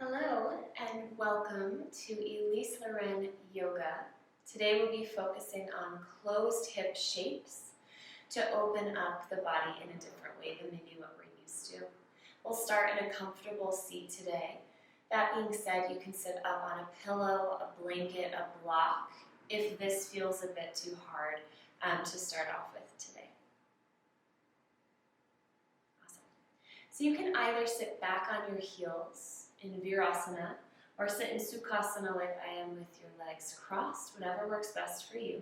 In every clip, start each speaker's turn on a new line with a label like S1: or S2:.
S1: Hello and welcome to Elyse Leren Yoga. Today we'll be focusing on closed hip shapes to open up the body in a different way than maybe what we're used to. We'll start in a comfortable seat today. That being said, you can sit up on a pillow, a blanket, a block, if this feels a bit too hard to start off with today. Awesome. So you can either sit back on your heels in Veerabhadrasana, or sit in Sukhasana like I am with your legs crossed, whatever works best for you.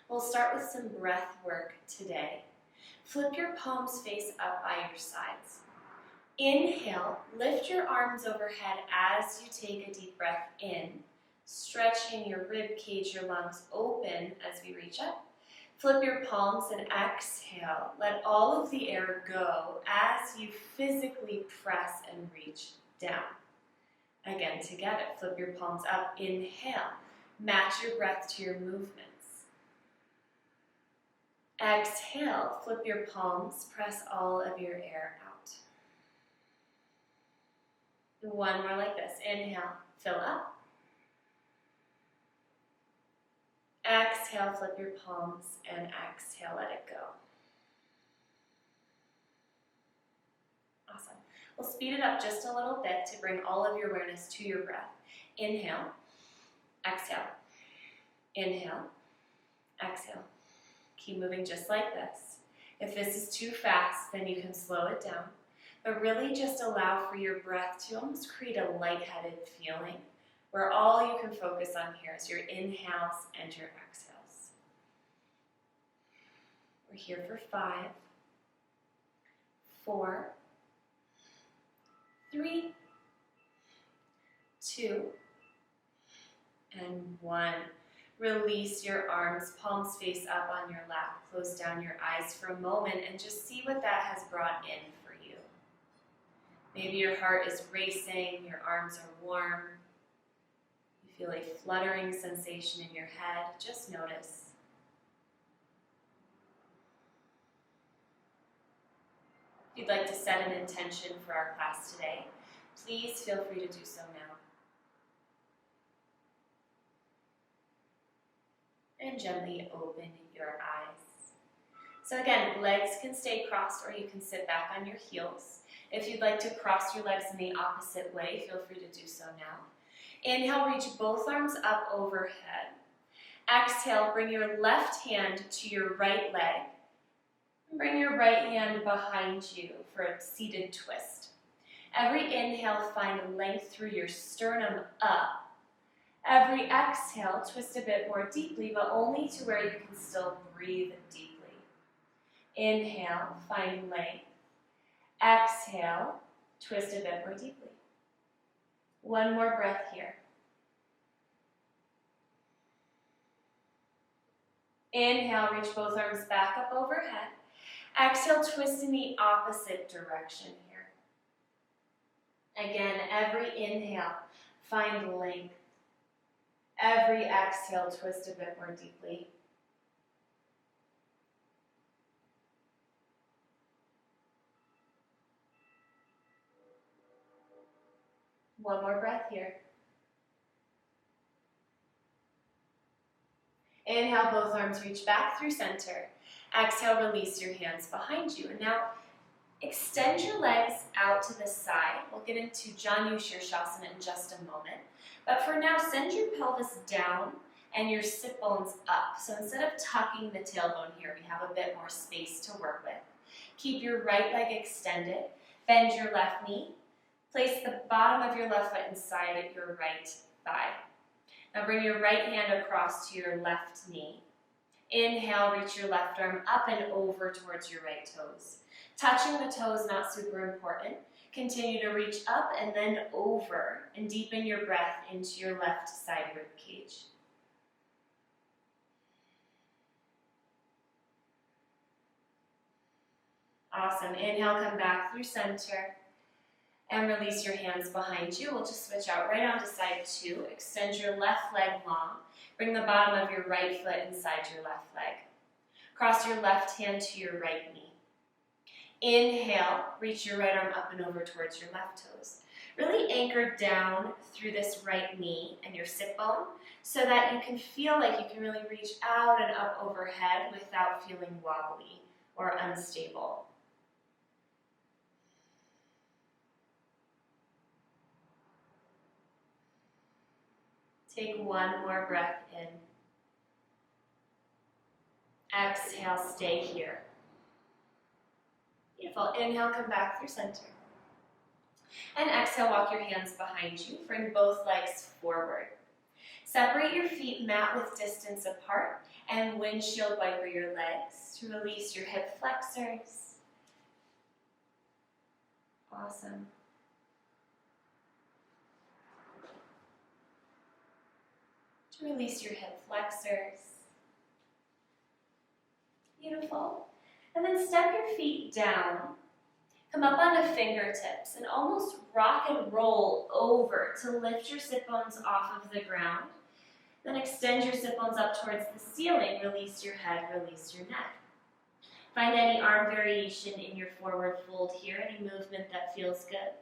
S1: We'll start with some breath work today. Flip your palms face up by your sides. Inhale, lift your arms overhead as you take a deep breath in, stretching your rib cage, your lungs open as we reach up. Flip your palms and exhale. Let all of the air go as you physically press and reach down. Again, together, flip your palms up, inhale, match your breath to your movements. Exhale, flip your palms, press all of your air out. One more like this, inhale, fill up. Exhale, flip your palms, and exhale, let it go. Awesome. We'll speed it up just a little bit to bring all of your awareness to your breath. Inhale, exhale, inhale, exhale. Keep moving just like this. If this is too fast, then you can slow it down. But really just allow for your breath to almost create a lightheaded feeling where all you can focus on here is your inhales and your exhales. We're here for 5, 4, 3, 2, and 1. Release your arms, palms face up on your lap. Close down your eyes for a moment and just see what that has brought in for you. Maybe your heart is racing, your arms are warm. You feel a fluttering sensation in your head. Just notice. If you'd like to set an intention for our class today, please feel free to do so now. And gently open your eyes. So again, legs can stay crossed or you can sit back on your heels. If you'd like to cross your legs in the opposite way, feel free to do so now. Inhale, reach both arms up overhead. Exhale, bring your left hand to your right leg. Bring your right hand behind you for a seated twist. Every inhale, find length through your sternum up. Every exhale, twist a bit more deeply, but only to where you can still breathe deeply. Inhale, find length. Exhale, twist a bit more deeply. One more breath here. Inhale, reach both arms back up overhead. Exhale, twist in the opposite direction here. Again, every inhale, find length. Every exhale, twist a bit more deeply. One more breath here. Inhale, both arms reach back through center. Exhale, release your hands behind you. And now, extend your legs out to the side. We'll get into Janu Shirshasana in just a moment. But for now, send your pelvis down and your sit bones up. So instead of tucking the tailbone here, we have a bit more space to work with. Keep your right leg extended. Bend your left knee. Place the bottom of your left foot inside your right thigh. Now bring your right hand across to your left knee. Inhale, reach your left arm up and over towards your right toes. Touching the toes, not super important. Continue to reach up and then over and deepen your breath into your left side rib cage. Awesome. Inhale, come back through center and release your hands behind you. We'll just switch out right onto side 2. Extend your left leg long. Bring the bottom of your right foot inside your left leg. Cross your left hand to your right knee. Inhale, reach your right arm up and over towards your left toes. Really anchor down through this right knee and your sit bone so that you can feel like you can really reach out and up overhead without feeling wobbly or unstable. Take one more breath in. Exhale, stay here. Beautiful. Inhale, come back through center. And exhale, walk your hands behind you. Bring both legs forward. Separate your feet mat width distance apart and windshield wiper your legs to release your hip flexors. Awesome. To release your hip flexors. Beautiful. And then step your feet down. Come up onto fingertips and almost rock and roll over to lift your sit bones off of the ground. Then extend your sit bones up towards the ceiling. Release your head, release your neck. Find any arm variation in your forward fold here, any movement that feels good.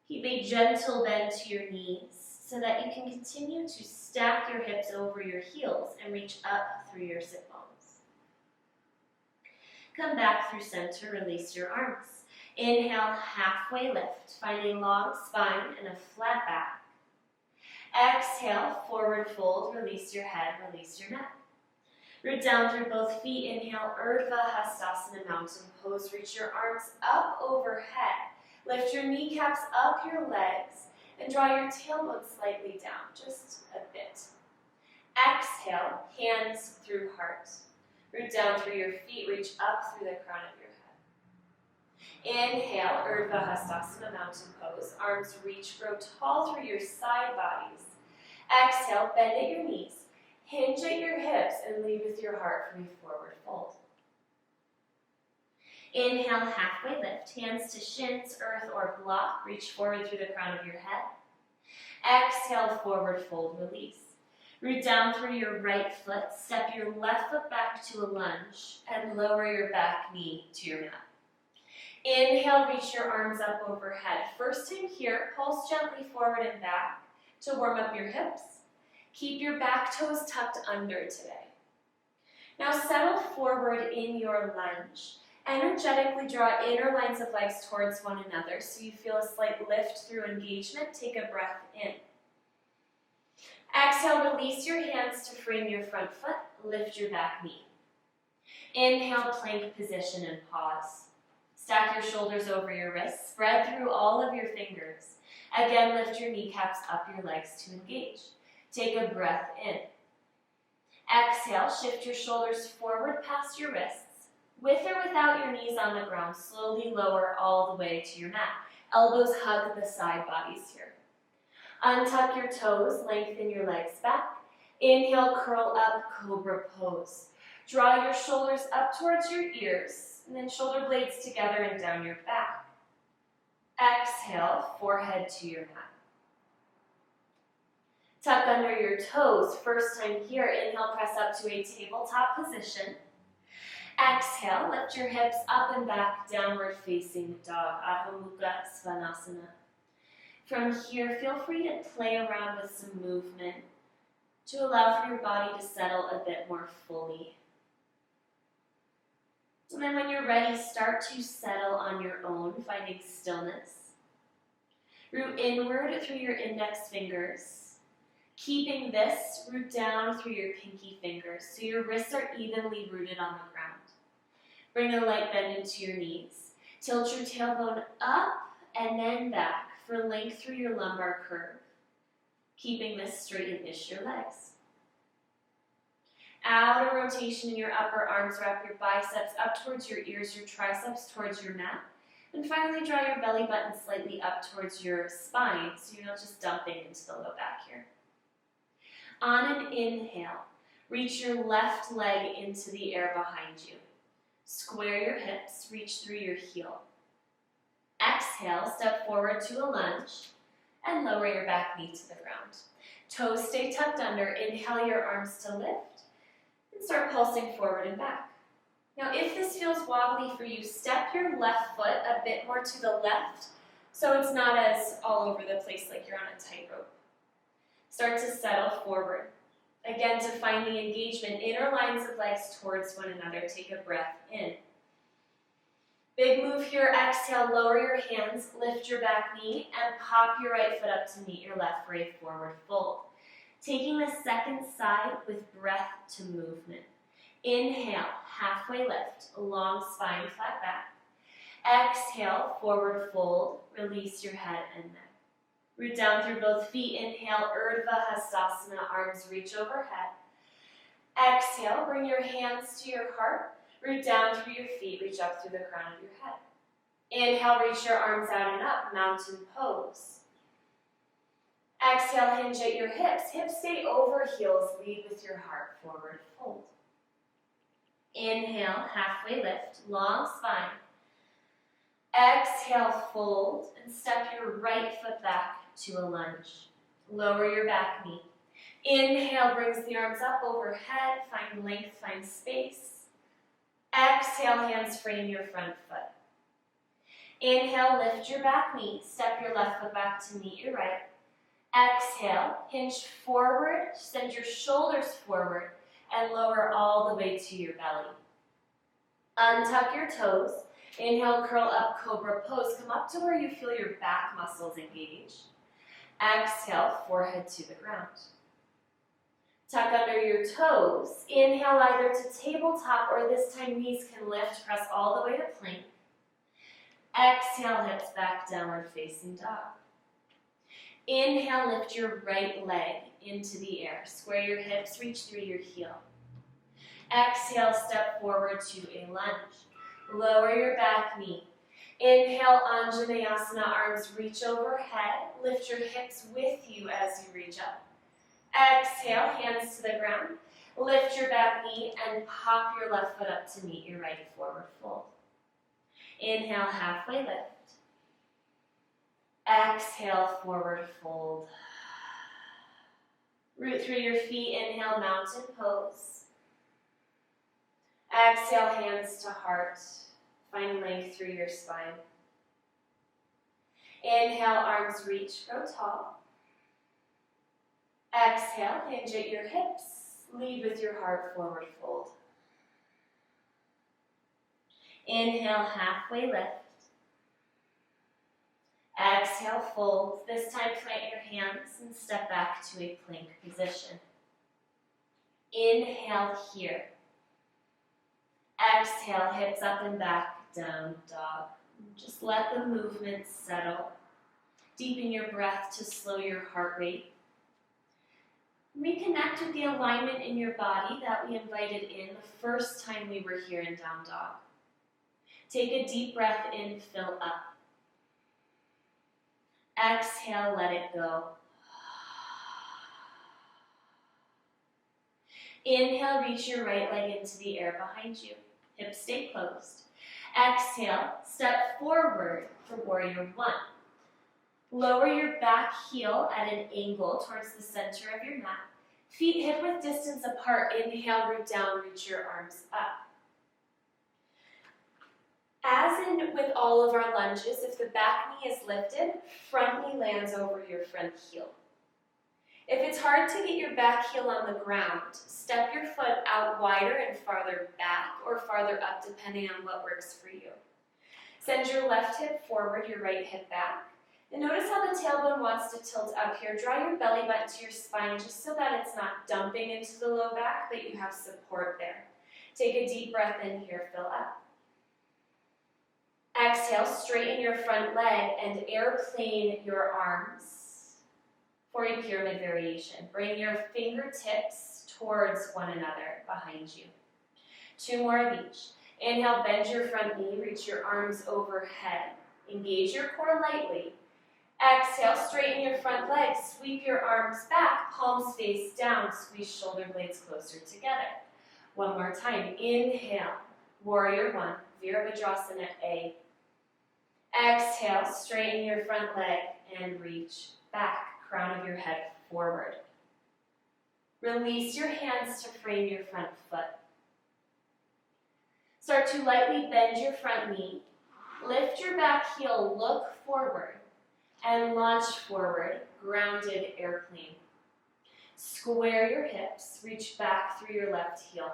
S1: Keep a gentle bend to your knees so that you can continue to stack your hips over your heels and reach up through your sit bones. Come back through center, release your arms. Inhale, halfway lift. Find a long spine and a flat back. Exhale, forward fold, release your head, release your neck. Root down through both feet. Inhale, Veerabhadrasana, mountain pose. Reach your arms up overhead. Lift your kneecaps up your legs and draw your tailbone slightly down, just a bit. Exhale, hands through heart. Root down through your feet, reach up through the crown of your head. Inhale, Veerabhadrasana, mountain pose. Arms reach, grow tall through your side bodies. Exhale, bend at your knees. Hinge at your hips and lead with your heart for a forward fold. Inhale, halfway lift. Hands to shins, earth, or block. Reach forward through the crown of your head. Exhale, forward fold, release. Root down through your right foot. Step your left foot back to a lunge and lower your back knee to your mat. Inhale, reach your arms up overhead. First time here, pulse gently forward and back to warm up your hips. Keep your back toes tucked under today. Now settle forward in your lunge. Energetically draw inner lines of legs towards one another so you feel a slight lift through engagement. Take a breath in. Exhale, release your hands to frame your front foot. Lift your back knee. Inhale, plank position and pause. Stack your shoulders over your wrists. Spread through all of your fingers. Again, lift your kneecaps up your legs to engage. Take a breath in. Exhale, shift your shoulders forward past your wrists. With or without your knees on the ground, slowly lower all the way to your mat. Elbows hug the side bodies here. Untuck your toes, lengthen your legs back. Inhale, curl up, cobra pose. Draw your shoulders up towards your ears, and then shoulder blades together and down your back. Exhale, forehead to your mat. Tuck under your toes. First time here, inhale, press up to a tabletop position. Exhale, lift your hips up and back, downward facing dog, Adho Mukha Svanasana. From here, feel free to play around with some movement to allow for your body to settle a bit more fully. And then when you're ready, start to settle on your own, finding stillness. Root inward through your index fingers. Keeping this, root down through your pinky fingers so your wrists are evenly rooted on the ground. Bring a light bend into your knees. Tilt your tailbone up and then back for length through your lumbar curve. Keeping this, straighten-ish your legs. Outer rotation in your upper arms. Wrap your biceps up towards your ears, your triceps towards your mat. And finally, draw your belly button slightly up towards your spine so you're not just dumping into the low back here. On an inhale, reach your left leg into the air behind you. Square your hips, reach through your heel. Exhale, step forward to a lunge and lower your back knee to the ground. Toes stay tucked under. Inhale your arms to lift and start pulsing forward and back. Now, if this feels wobbly for you, step your left foot a bit more to the left so it's not as all over the place like you're on a tightrope. Start to settle forward. Again, to find the engagement, inner lines of legs towards one another. Take a breath in. Big move here. Exhale, lower your hands, lift your back knee, and pop your right foot up to meet your left, for a forward fold. Taking the second side with breath to movement. Inhale, halfway lift, long spine, flat back. Exhale, forward fold, release your head and neck. Root down through both feet. Inhale, Veerabhadrasana, arms reach overhead. Exhale, bring your hands to your heart. Root down through your feet, reach up through the crown of your head. Inhale, reach your arms out and up, mountain pose. Exhale, hinge at your hips. Hips stay over heels, lead with your heart, forward fold. Inhale, halfway lift, long spine. Exhale, fold, and step your right foot back to a lunge. Lower your back knee. Inhale, brings the arms up overhead, find length, find space. Exhale, hands frame your front foot. Inhale, lift your back knee, step your left foot back to meet your right. Exhale, hinge forward, send your shoulders forward, and lower all the way to your belly. Untuck your toes. Inhale, curl up, cobra pose. Come up to where you feel your back muscles engage. Exhale, forehead to the ground. Tuck under your toes. Inhale either to tabletop or this time knees can lift. Press all the way to plank. Exhale, hips back, downward facing dog. Inhale, lift your right leg into the air. Square your hips, reach through your heel. Exhale, step forward to a lunge. Lower your back knee. Inhale, Anjali Mudra, arms reach overhead. Lift your hips with you as you reach up. Exhale, hands to the ground. Lift your back knee and pop your left foot up to meet your right, forward fold. Inhale, halfway lift. Exhale, forward fold. Root through your feet. Inhale, mountain pose. Exhale, hands to heart. Find length through your spine. Inhale, arms reach, grow tall. Exhale, hinge at your hips. Lead with your heart, forward fold. Inhale, halfway lift. Exhale, fold. This time plant your hands and step back to a plank position. Inhale here. Exhale, hips up and back, down dog. Just let the movement settle. Deepen your breath to slow your heart rate. Reconnect with the alignment in your body that we invited in the first time we were here in down dog. Take a deep breath in, fill up. Exhale, let it go. Inhale, reach your right leg into the air behind you. Hips stay closed. Exhale, step forward for warrior one. Lower your back heel at an angle towards the center of your mat. Feet hip-width distance apart. Inhale, root down, reach your arms up. As in with all of our lunges, if the back knee is lifted, front knee lands over your front heel. If it's hard to get your back heel on the ground, step your foot out wider and farther back or farther up depending on what works for you. Send your left hip forward, your right hip back. And notice how the tailbone wants to tilt up here. Draw your belly button to your spine just so that it's not dumping into the low back, but you have support there. Take a deep breath in here, fill up. Exhale, straighten your front leg and airplane your arms for a pyramid variation. Bring your fingertips towards one another behind you. 2 more of each. Inhale, bend your front knee, reach your arms overhead. Engage your core lightly. Exhale, straighten your front leg, sweep your arms back, palms face down, squeeze shoulder blades closer together. 1 more time. Inhale, warrior one, Veerabhadrasana A. Exhale, straighten your front leg and reach back, crown of your head forward. Release your hands to frame your front foot. Start to lightly bend your front knee. Lift your back heel, look forward, and launch forward, grounded airplane. Square your hips, reach back through your left heel.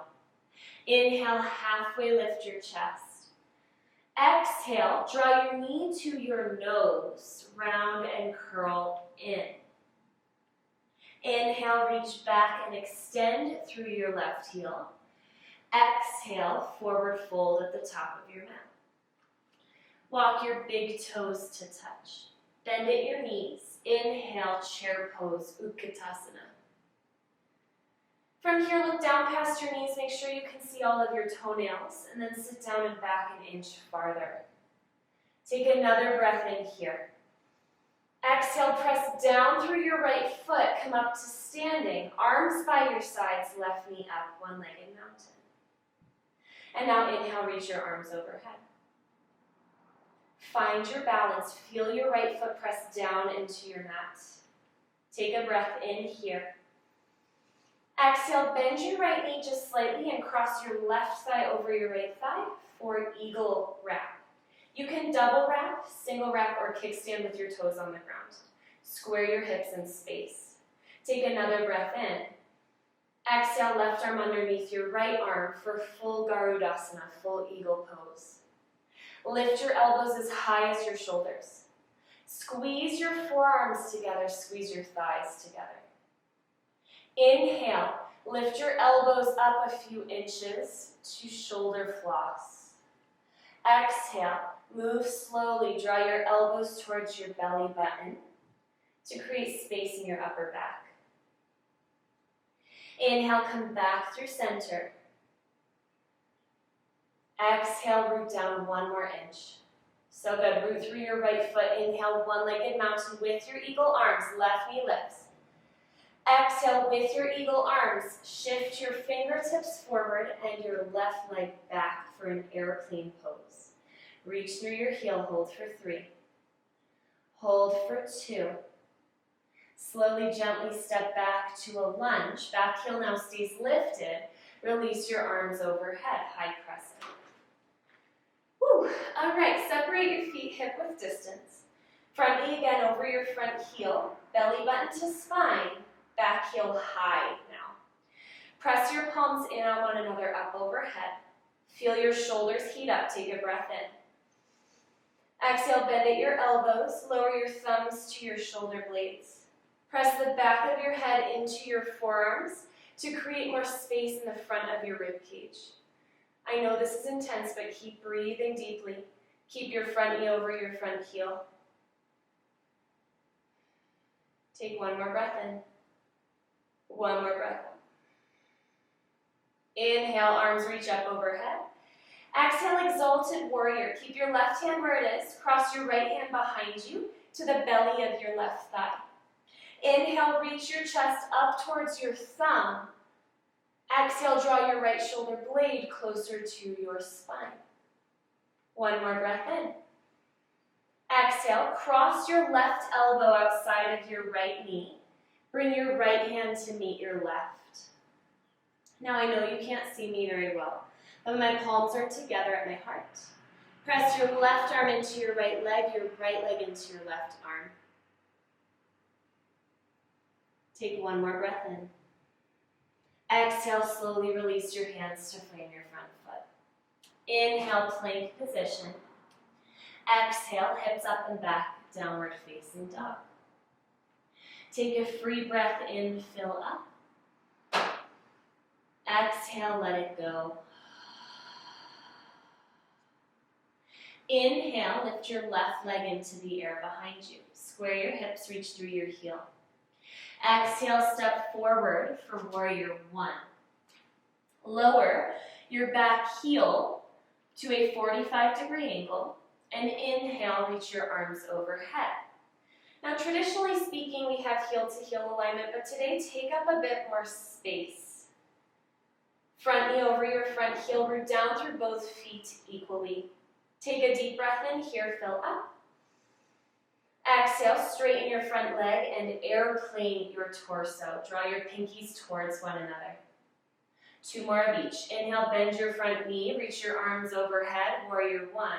S1: Inhale, halfway lift your chest. Exhale, draw your knee to your nose, round and curl in. Inhale, reach back and extend through your left heel. Exhale, forward fold at the top of your mat. Walk your big toes to touch. Bend at your knees. Inhale, chair pose, Utkatasana. From here, look down past your knees. Make sure you can see all of your toenails. And then sit down and back an inch farther. Take another breath in here. Exhale, press down through your right foot. Come up to standing. Arms by your sides, left knee up, one-legged mountain. And now inhale, reach your arms overhead. Find your balance. Feel your right foot press down into your mat. Take a breath in here. Exhale, bend your right knee just slightly and cross your left thigh over your right thigh for eagle wrap. You can double wrap, single wrap, or kickstand with your toes on the ground. Square your hips in space. Take another breath in. Exhale, left arm underneath your right arm for full Garudasana, full eagle pose. Lift your elbows as high as your shoulders. Squeeze your forearms together, squeeze your thighs together. Inhale, lift your elbows up a few inches to shoulder floss. Exhale, move slowly, draw your elbows towards your belly button to create space in your upper back. Inhale, come back through center. Exhale, root down one more inch. So good, root through your right foot. Inhale, one-legged mountain with your eagle arms, left knee lifts. Exhale, with your eagle arms, shift your fingertips forward and your left leg back for an airplane pose. Reach through your heel, hold for 3. Hold for 2. Slowly, gently step back to a lunge. Back heel now stays lifted. Release your arms overhead, high crescent. Woo. All right, separate your feet hip width distance. Front knee again over your front heel. Belly button to spine. Back heel high now. Press your palms in on one another, up overhead. Feel your shoulders heat up. Take a breath in. Exhale, bend at your elbows. Lower your thumbs to your shoulder blades. Press the back of your head into your forearms to create more space in the front of your rib cage. I know this is intense, but keep breathing deeply. Keep your front knee over your front heel. Take one more breath in. One more breath. Inhale, arms reach up overhead. Exhale, Exalted Warrior. Keep your left hand where it is. Cross your right hand behind you to the belly of your left thigh. Inhale, reach your chest up towards your thumb. Exhale, draw your right shoulder blade closer to your spine. One more breath in. Exhale, cross your left elbow outside of your right knee. Bring your right hand to meet your left. Now I know you can't see me very well, but my palms are together at my heart. Press your left arm into your right leg into your left arm. Take one more breath in. Exhale, slowly release your hands to frame your front foot. Inhale, plank position. Exhale, hips up and back, downward facing dog. Take a free breath in, fill up. Exhale, let it go. Inhale, lift your left leg into the air behind you. Square your hips, reach through your heel. Exhale, step forward for Warrior 1. Lower your back heel to a 45-degree angle, and inhale, reach your arms overhead. Now, traditionally speaking, we have heel-to-heel alignment, but today, take up a bit more space. Front knee over your front heel, root down through both feet equally. Take a deep breath in here, fill up. Exhale, straighten your front leg and airplane your torso. Draw your pinkies towards one another. 2 more of each. Inhale, bend your front knee, reach your arms overhead, warrior 1.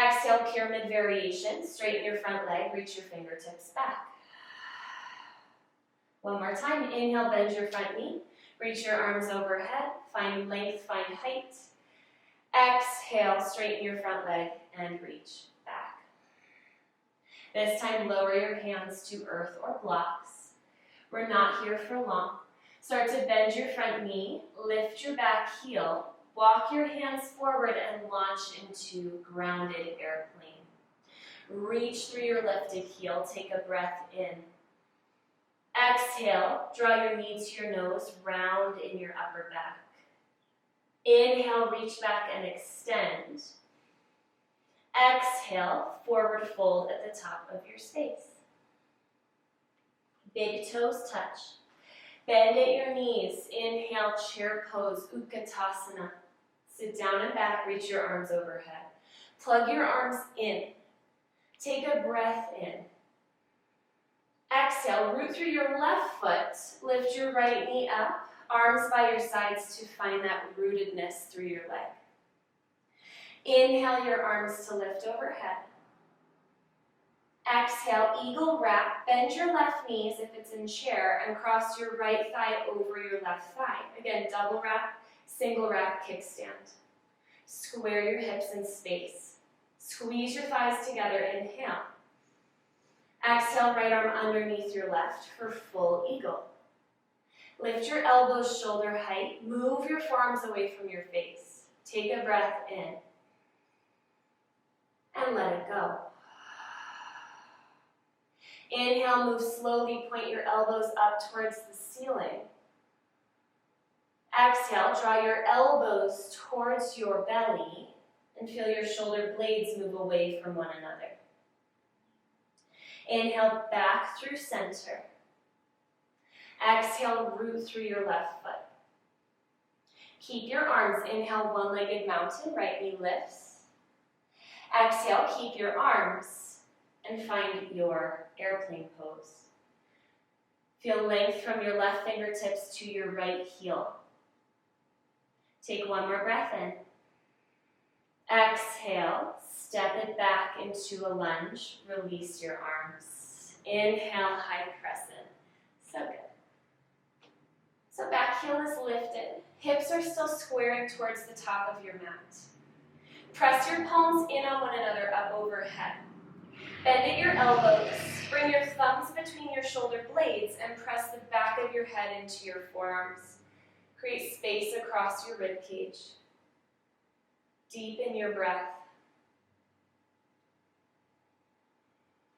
S1: Exhale, pyramid variation, straighten your front leg, reach your fingertips back. One more time, inhale, bend your front knee, reach your arms overhead, find length, find height. Exhale, straighten your front leg and reach back. This time, lower your hands to earth or blocks. We're not here for long. Start to bend your front knee, lift your back heel, walk your hands forward and launch into grounded airplane. Reach through your lifted heel, take a breath in. Exhale, draw your knee to your nose, round in your upper back. Inhale, reach back and extend. Exhale, forward fold at the top of your space. Big toes touch. Bend at your knees. Inhale, chair pose, Utkatasana. Sit down and back, reach your arms overhead. Plug your arms in. Take a breath in. Exhale, root through your left foot. Lift your right knee up. Arms by your sides to find that rootedness through your leg. Inhale your arms to lift overhead. Exhale, eagle wrap. Bend your left knees if it's in chair and cross your right thigh over your left thigh. Again, double wrap, single wrap, kickstand. Square your hips in space. Squeeze your thighs together, inhale. Exhale, right arm underneath your left for full eagle. Lift your elbows shoulder height. Move your forearms away from your face. Take a breath in. And let it go. Inhale, move slowly, point your elbows up towards the ceiling. Exhale, draw your elbows towards your belly and feel your shoulder blades move away from one another. Inhale, back through center. Exhale, root through your left foot. Keep your arms. Inhale, one-legged mountain, right knee lifts. Exhale, keep your arms and find your airplane pose. Feel length from your left fingertips to your right heel. Take one more breath in. Exhale, step it back into a lunge. Release your arms. Inhale, high crescent. So good. So back heel is lifted. Hips are still squaring towards the top of your mat. Press your palms in on one another up overhead. Bend at your elbows. Bring your thumbs between your shoulder blades and press the back of your head into your forearms. Create space across your rib cage. Deepen your breath.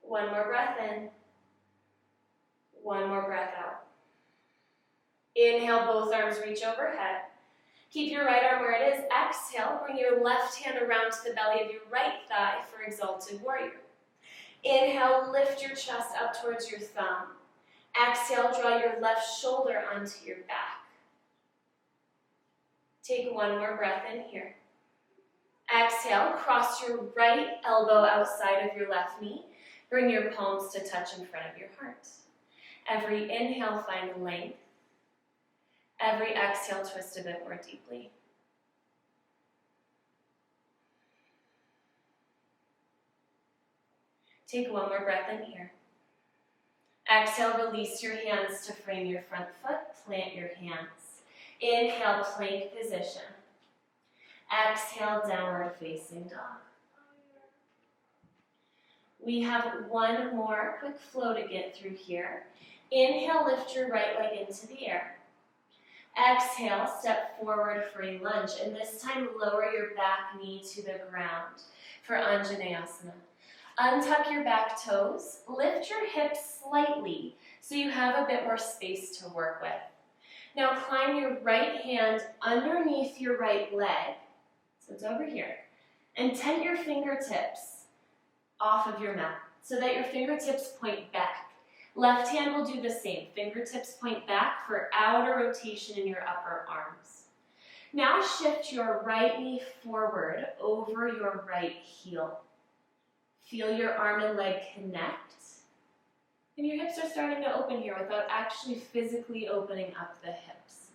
S1: One more breath in. One more breath out. Inhale, both arms reach overhead. Keep your right arm where it is. Exhale, bring your left hand around to the belly of your right thigh for Exalted Warrior. Inhale, lift your chest up towards your thumb. Exhale, draw your left shoulder onto your back. Take one more breath in here. Exhale, cross your right elbow outside of your left knee. Bring your palms to touch in front of your heart. Every inhale, find length. Every exhale, twist a bit more deeply. Take one more breath in here. Exhale, release your hands to frame your front foot. Plant your hands. Inhale, plank position. Exhale, downward facing dog. We have one more quick flow to get through here. Inhale, lift your right leg into the air. Exhale, step forward for a lunge, and this time lower your back knee to the ground for Anjaneyasana. Untuck your back toes, lift your hips slightly so you have a bit more space to work with. Now climb your right hand underneath your right leg, so it's over here, and tent your fingertips off of your mat so that your fingertips point back. Left hand will do the same. Fingertips point back for outer rotation in your upper arms. Now shift your right knee forward over your right heel. Feel your arm and leg connect. And your hips are starting to open here without actually physically opening up the hips.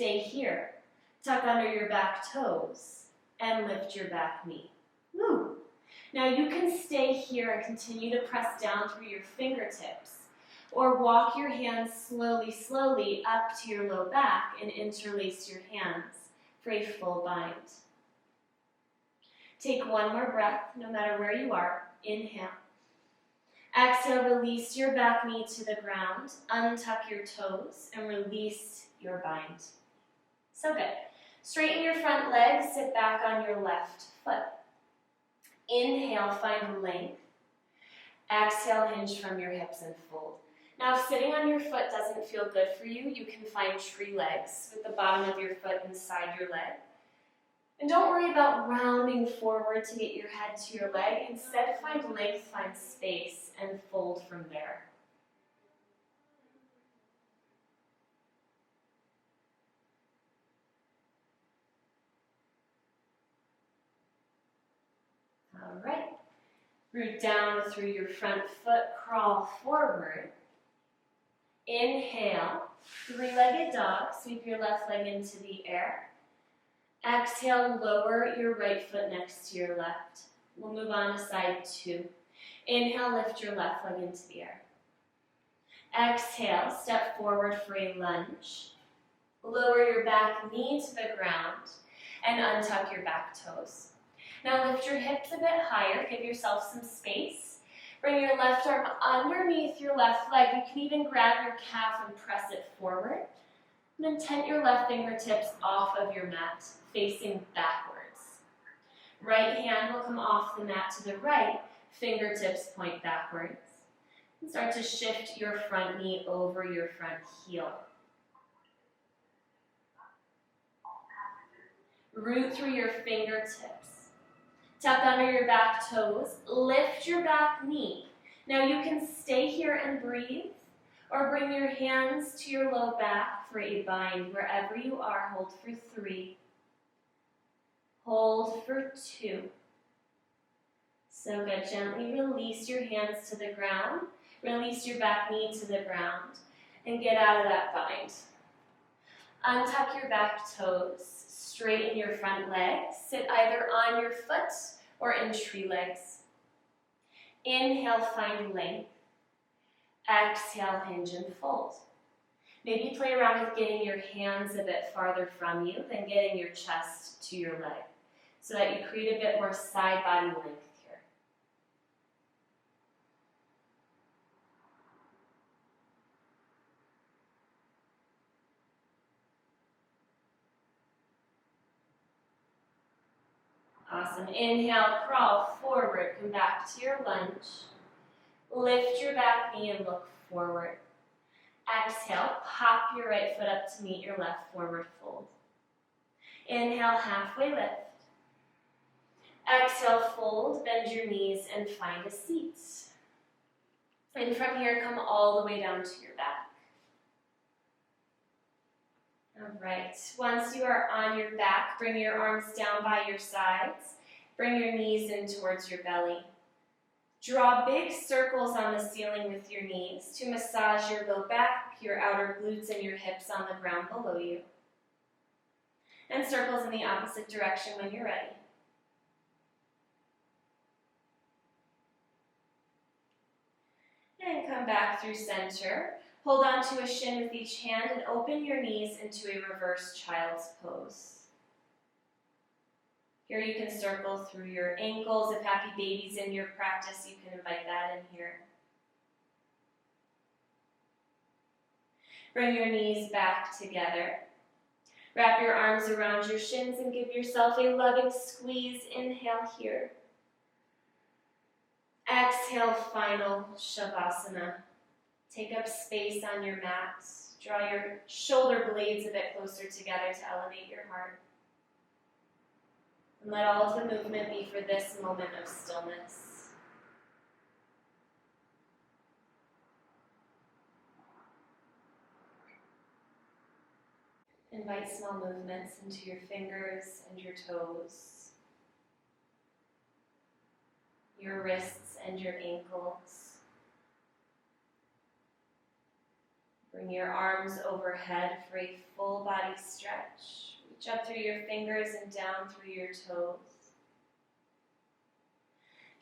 S1: stay here. Tuck under your back toes and lift your back knee. Woo! Now you can stay here and continue to press down through your fingertips, or walk your hands slowly up to your low back and interlace your hands for a full bind. Take one more breath, no matter where you are. Inhale. Exhale, release your back knee to the ground, untuck your toes, and release your bind. So good. Straighten your front leg, sit back on your left foot. Inhale, find length. Exhale, hinge from your hips and fold. Now, if sitting on your foot doesn't feel good for you, you can find tree legs with the bottom of your foot inside your leg. And don't worry about rounding forward to get your head to your leg. Instead, find length, find space, and fold from there. All right. Root down through your front foot, crawl forward. Inhale, three-legged dog, sweep your left leg into the air. Exhale, lower your right foot next to your left. We'll move on to side two. Inhale, lift your left leg into the air. Exhale, step forward for a lunge. Lower your back knee to the ground and untuck your back toes. Now lift your hips a bit higher, give yourself some space. Bring your left arm underneath your left leg. You can even grab your calf and press it forward. And then tent your left fingertips off of your mat, facing backwards. Right hand will come off the mat to the right, fingertips point backwards. And start to shift your front knee over your front heel. Root through your fingertips. Tuck under your back toes, lift your back knee. Now you can stay here and breathe, or bring your hands to your low back for a bind. Wherever you are, hold for 3. Hold for 2. So good. Gently release your hands to the ground. Release your back knee to the ground. And get out of that bind. Untuck your back toes. Straighten your front leg. Sit either on your foot or in tree legs. Inhale, find length. Exhale, hinge and fold. Maybe play around with getting your hands a bit farther from you than getting your chest to your leg, so that you create a bit more side body length here. Awesome. Inhale, crawl forward, come back to your lunge. Lift your back knee and look forward. Exhale, pop your right foot up to meet your left forward fold. Inhale, halfway lift. Exhale, fold, bend your knees and find a seat. And from here, come all the way down to your back. All right, once you are on your back, bring your arms down by your sides. Bring your knees in towards your belly. Draw big circles on the ceiling with your knees to massage your low back, your outer glutes, and your hips on the ground below you. And circles in the opposite direction when you're ready. And come back through center. Hold on to a shin with each hand and open your knees into a reverse child's pose. Here you can circle through your ankles. If happy baby's in your practice, you can invite that in here. Bring your knees back together. Wrap your arms around your shins and give yourself a loving squeeze. Inhale here. Exhale, final Shavasana. Take up space on your mat. Draw your shoulder blades a bit closer together to elevate your heart. And let all of the movement be for this moment of stillness. Invite small movements into your fingers and your toes, your wrists and your ankles. Bring your arms overhead for a full body stretch. Reach up through your fingers and down through your toes.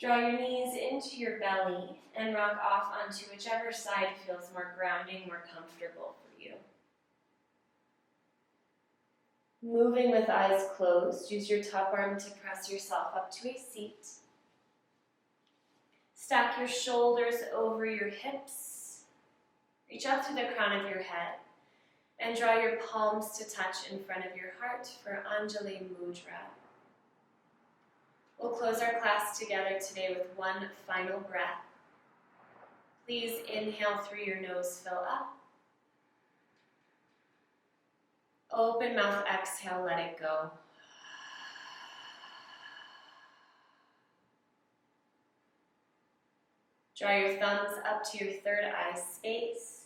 S1: Draw your knees into your belly and rock off onto whichever side feels more grounding, more comfortable for you. Moving with eyes closed, use your top arm to press yourself up to a seat. Stack your shoulders over your hips. Reach up to the crown of your head and draw your palms to touch in front of your heart for Anjali Mudra. We'll close our class together today with one final breath. Please inhale through your nose, fill up. Open mouth, exhale, let it go. Draw your thumbs up to your third eye space.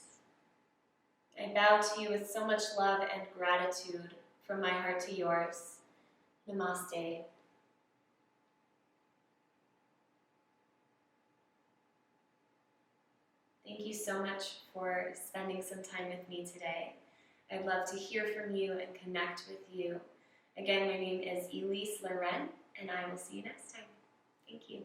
S1: I bow to you with so much love and gratitude from my heart to yours. Namaste. Thank you so much for spending some time with me today. I'd love to hear from you and connect with you. Again, my name is Elyse Leren, and I will see you next time. Thank you.